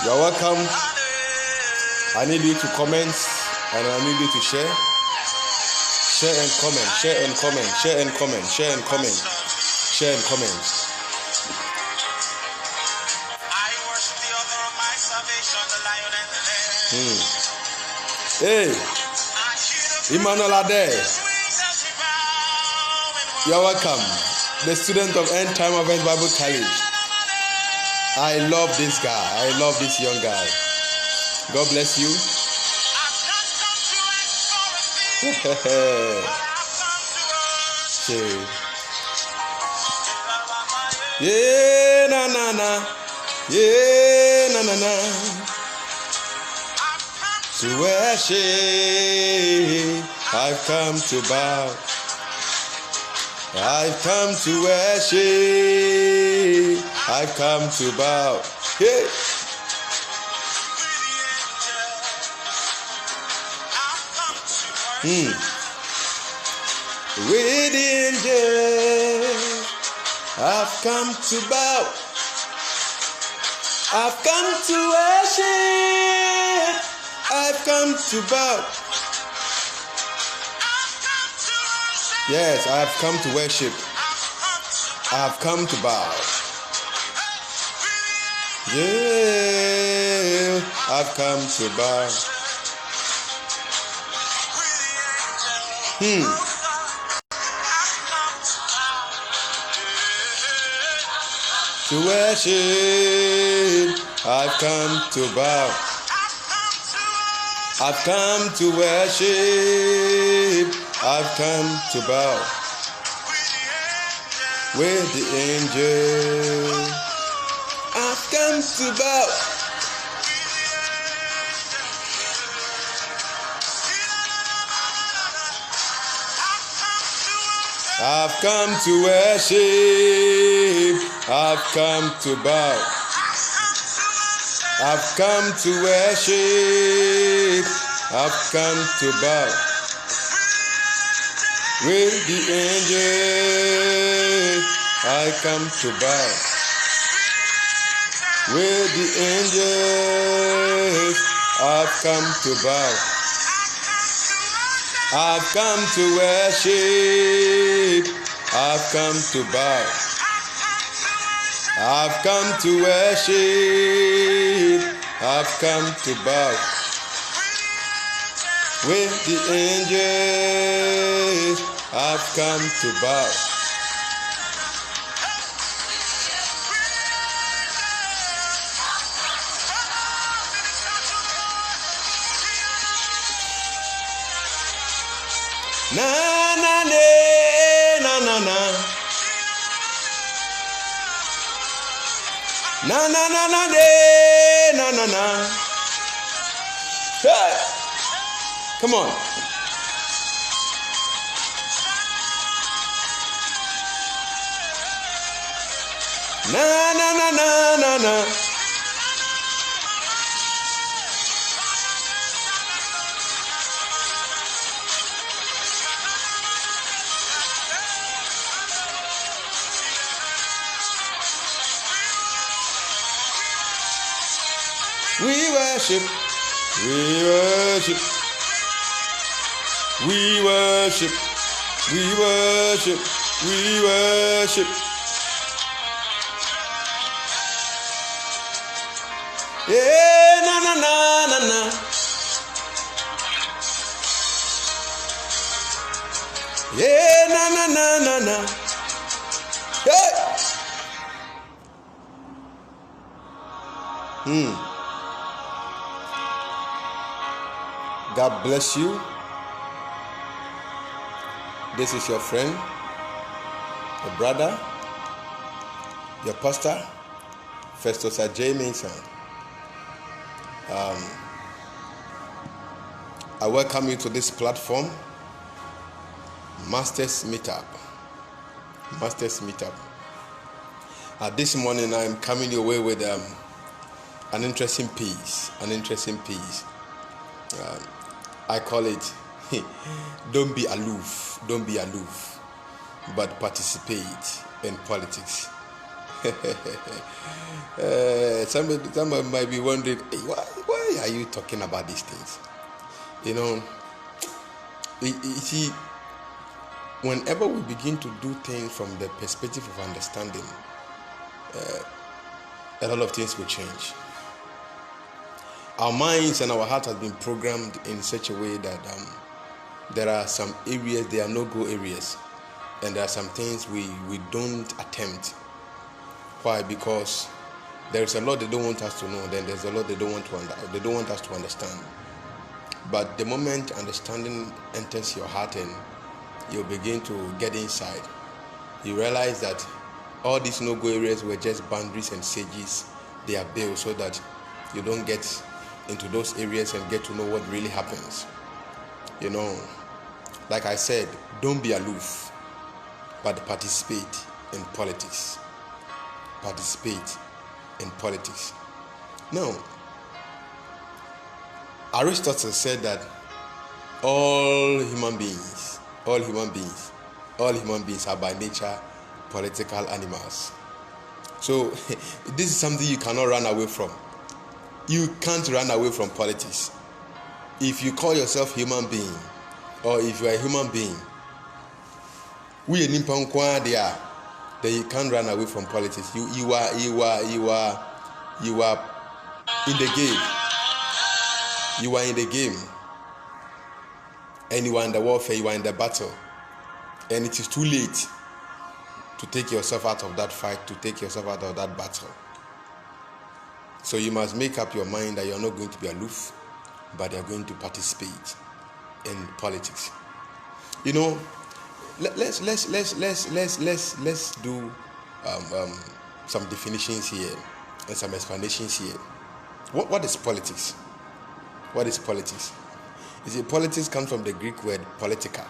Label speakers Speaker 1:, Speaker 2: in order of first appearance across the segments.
Speaker 1: You're welcome. I need you to comment and I need you to share. Share and comment, share and comment, share and comment, share and comment, share and comment.
Speaker 2: I worship the author of my salvation, the lion and the lamb.
Speaker 1: Hey, Emmanuel Adjei, you're welcome. The student of End Time Harvest Bible College. I love this guy. I love this young guy. God bless you. Yeah, na na na. Yeah, na na na. To worship, I've come to bow. I've come to worship. I've come to bow. Hey. With the angels, I've come to bow. I've come to worship. I've come to bow. Yes, I have come to worship. I have come to bow. Yeah, I've come to bow. To worship, I've come to bow. I've come to worship. I've come to bow with the angel. I've come to bow. I've come to worship. I've come to bow. I've come to worship. I've come to bow with the angel. I come to bow with the angels. I've come to bow. I've come to worship. I've come to bow. I've come to worship. I've come to bow with the angels. I've come to bow. Na na ne, na na na. Na na na na ne, na na na. Hey! Come on. Na na na na na na. We worship, we worship, we worship, we worship, we worship. Yeah, na na na na na. Yeah, na na na na na. Hey. God bless you. This is your friend, your brother, your pastor, Festus Adjei-Mensah. I welcome you to this platform, Masters Meetup. Masters Meetup. This morning I am coming your way with an interesting piece. I call it don't be aloof, but participate in politics. Somebody might be wondering, hey, why are you talking about these things? You know, you see, whenever we begin to do things from the perspective of understanding, a lot of things will change. Our minds and our heart has been programmed in such a way that there are some areas, they are no-go areas, and there are some things we don't attempt. Why? Because there's a lot they don't want us to know, then there's a lot they don't want us to understand. But the moment understanding enters your heart and you begin to get inside, you realize that all these no-go areas were just boundaries and sages. They are built so that you don't get into those areas and get to know what really happens. You know, like I said, don't be aloof, but participate in politics. Participate in politics. Now, Aristotle said that all human beings are by nature political animals. So this is something you cannot run away from. You can't run away from politics. If you call yourself human being, or if you are a human being, we then you can't run away from politics. You are in the game. You are in the game, and you are in the warfare. You are in the battle, and it is too late to take yourself out of that fight, to take yourself out of that battle. So you must make up your mind that you are not going to be aloof, but you are going to participate in politics. You know, let's do some definitions here and some explanations here. What is politics? What is politics? You see, politics comes from the Greek word politica,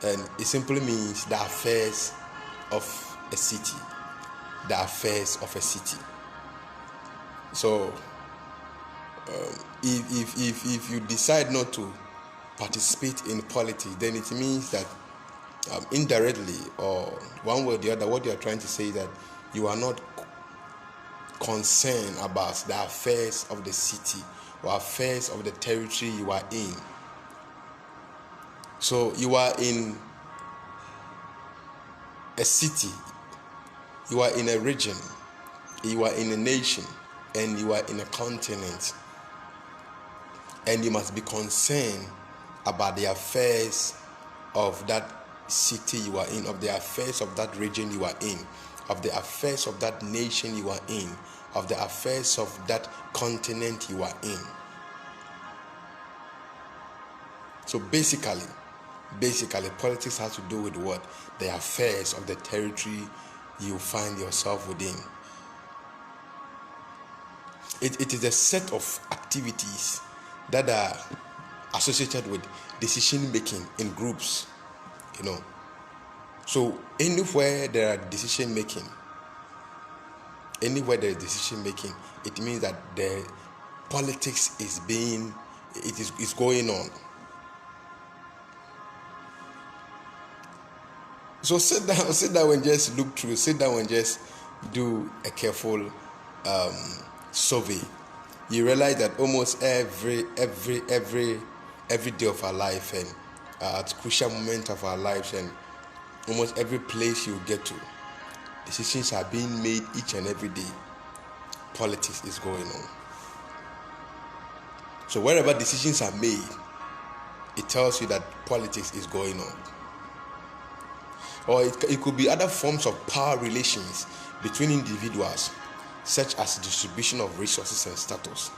Speaker 1: and it simply means the affairs of a city. The affairs of a city. So, if you decide not to participate in politics, then it means that indirectly or one way or the other, what you are trying to say is that you are not concerned about the affairs of the city or affairs of the territory you are in. So you are in a city, you are in a region, you are in a nation, and you are in a continent, and you must be concerned about the affairs of that city you are in, of the affairs of that region you are in, of the affairs of that nation you are in, of the affairs of that continent you are in. So basically politics has to do with what? The affairs of the territory you find yourself within. It is a set of activities that are associated with decision making in groups, you know. So anywhere there is decision making, it means that the politics is going on. So sit down and just look through. Sit down and just do a careful survey. You realize that almost every day of our life and at crucial moments of our lives and almost every place you get to, decisions are being made each and every day. Politics is going on. So wherever decisions are made, it tells you that politics is going on. Or it could be other forms of power relations between individuals, such as distribution of resources and status.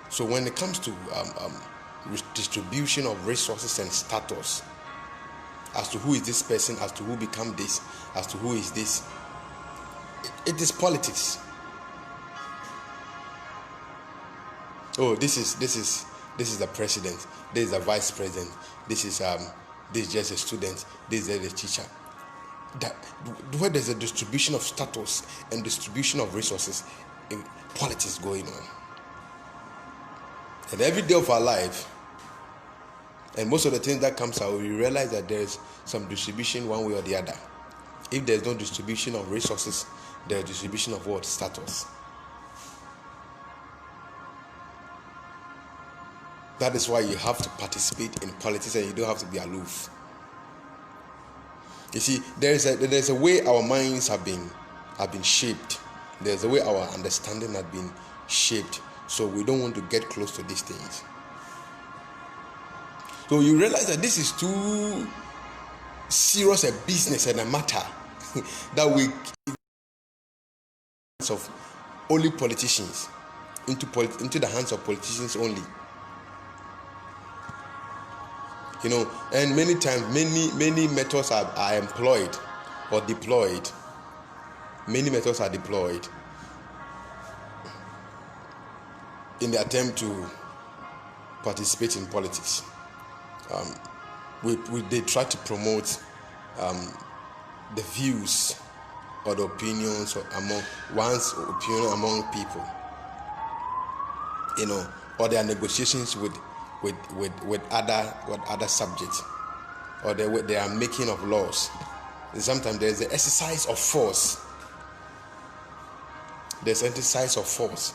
Speaker 1: So when it comes to distribution of resources and status, as to who is this person, as to who become this, as to who is this, it is politics. Oh, this is the president, this is the vice president, this is just a student, this is the teacher. That where there's a distribution of status and distribution of resources, politics going on. And every day of our life, and most of the things that comes out, we realize that there's some distribution one way or the other. If there's no distribution of resources, there's distribution of what? Status. That is why you have to participate in politics, and you don't have to be aloof. You see, there's a way our minds have been shaped. There's a way our understanding has been shaped. So we don't want to get close to these things. So you realize that this is too serious a business and a matter that we of only politicians into the hands of politicians only. You know, and many times many methods are employed or deployed. Many methods are deployed in the attempt to participate in politics. They try to promote the views or the opinions among one's opinion among people, you know, or their negotiations with other subjects, or they are making of laws. And sometimes there's the exercise of force. There's exercise of force.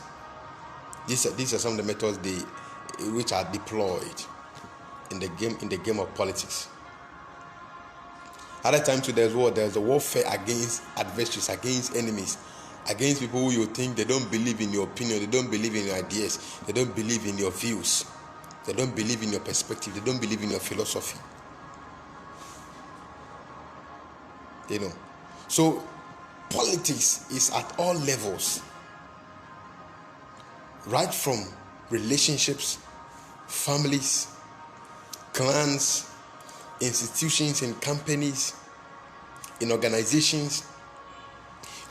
Speaker 1: These are some of the methods which are deployed in the game of politics. Other times too, there's a warfare against adversaries, against enemies, against people who you think they don't believe in your opinion, they don't believe in your ideas, they don't believe in your views, they don't believe in your perspective, they don't believe in your philosophy. You know, so politics is at all levels, right from relationships, families, clans, institutions and companies, in organizations,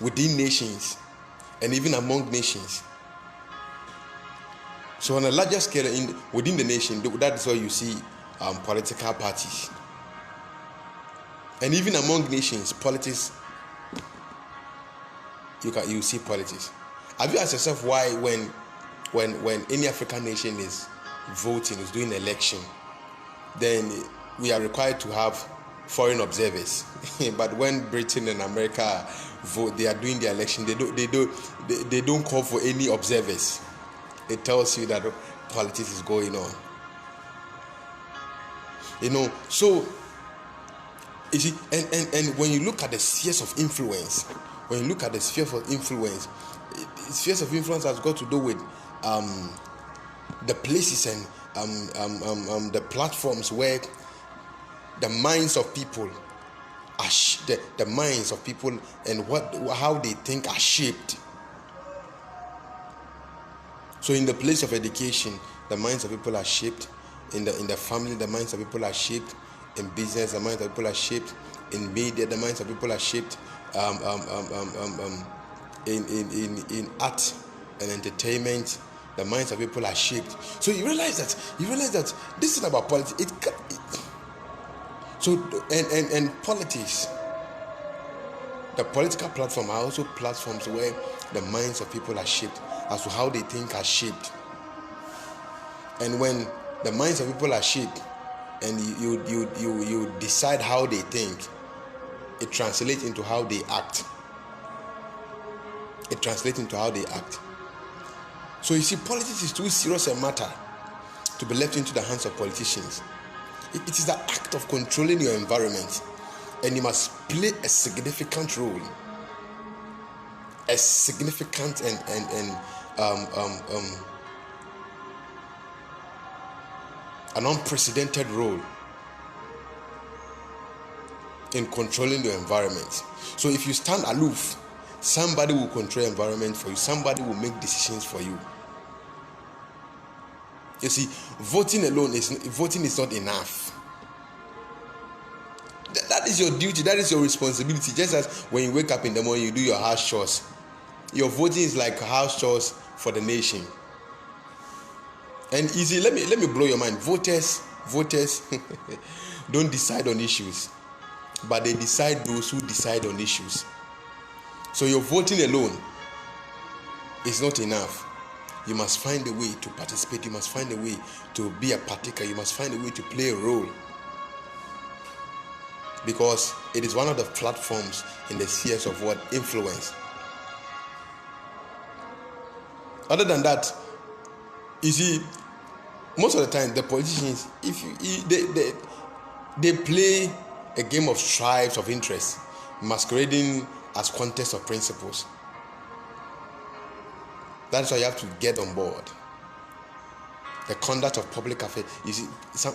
Speaker 1: within nations, and even among nations. So on a larger scale, within the nation, that is where you see political parties. And even among nations, politics, you see politics. Have you asked yourself why when any African nation is voting, is doing election, then we are required to have foreign observers? But when Britain and America vote, they are doing the election, they don't call for any observers. It tells you that politics is going on. You know, so you see, and when you look at the spheres of influence, spheres of influence has got to do with the places and the platforms where the minds of people are the minds of people and how they think are shaped. So in the place of education, the minds of people are shaped. In the family, the minds of people are shaped. In business, the minds of people are shaped. In media, the minds of people are shaped. In art and entertainment, the minds of people are shaped. So you realize that this is about politics. So and politics, the political platform are also platforms where the minds of people are shaped as to how they think are shaped. And when the minds of people are shaped and you decide how they think, it translates into how they act. So you see, politics is too serious a matter to be left into the hands of politicians. It is the act of controlling your environment, and you must play a significant role, an unprecedented role in controlling your environment. So if you stand aloof, somebody will control your environment for you. Somebody will make decisions for you. You see, voting is not enough. That is your duty. That is your responsibility. Just as when you wake up in the morning, you do your house chores. Your voting is like house chores for the nation. And easy, let me blow your mind. Voters don't decide on issues, but they decide those who decide on issues. So your voting alone is not enough. You must find a way to participate. You must find a way to be a partaker. You must find a way to play a role. because it is one of the platforms in the spheres of what influence. Other than that, you see, most of the time the politicians, they play a game of stripes of interest, masquerading as contest of principles. That's why you have to get on board. The conduct of public affairs, you see,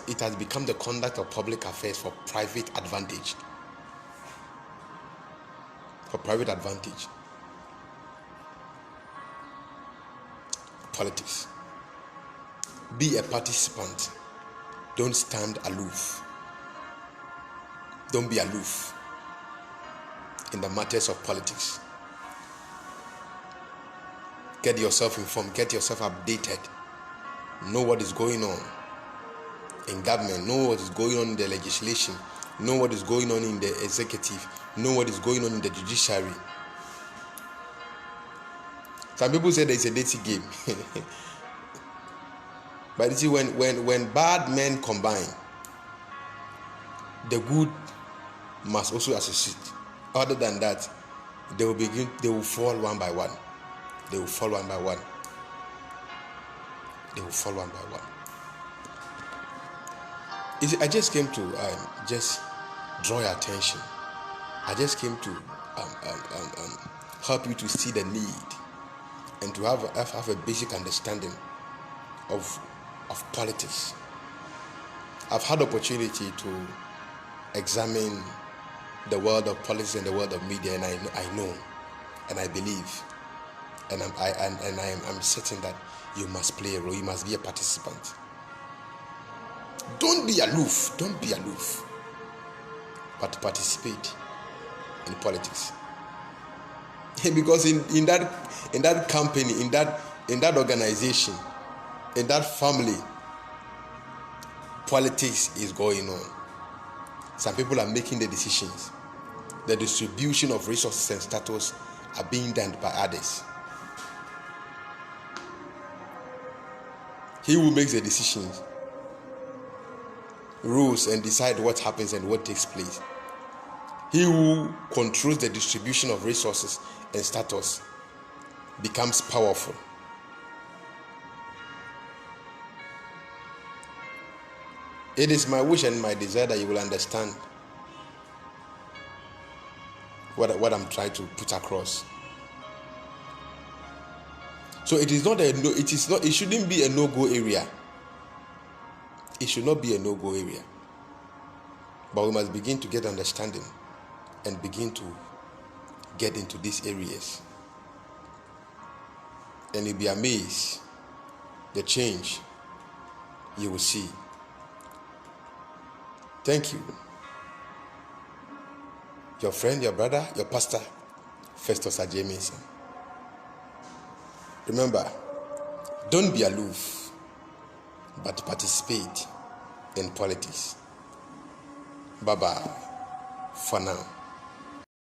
Speaker 1: it has become the conduct of public affairs for private advantage. For private advantage. Politics. Be a participant. Don't stand aloof. Don't be aloof in the matters of politics. Get yourself informed, get yourself updated. Know what is going on in government, know what is going on in the legislation, know what is going on in the executive, know what is going on in the judiciary. Some people say there's a dirty game. But you see, when bad men combine, the good must also associate. Other than that, they will fall one by one. They will fall one by one. They will fall one by one. You see, I just came to just draw your attention. I just came to help you to see the need and to have a basic understanding of politics. I've had opportunity to examine the world of politics and the world of media, and I know and I believe and I'm certain that you must play a role. You must be a participant. Don't be aloof. Don't be aloof, but participate in politics. Because in that company, in that organization, in that family, politics is going on. Some people are making the decisions. The distribution of resources and status are being done by others. He who makes the decisions, rules, and decide what happens and what takes place. He who controls the distribution of resources and status becomes powerful. It is my wish and my desire that you will understand what I'm trying to put across. So it shouldn't be a no-go area. It should not be a no-go area. But we must begin to get understanding and begin to get into these areas. And you'll be amazed the change you will see. Thank you. Your friend, your brother, your pastor, Festus Adjei-Mensah. Remember, don't be aloof, but participate in politics. Bye-bye for now.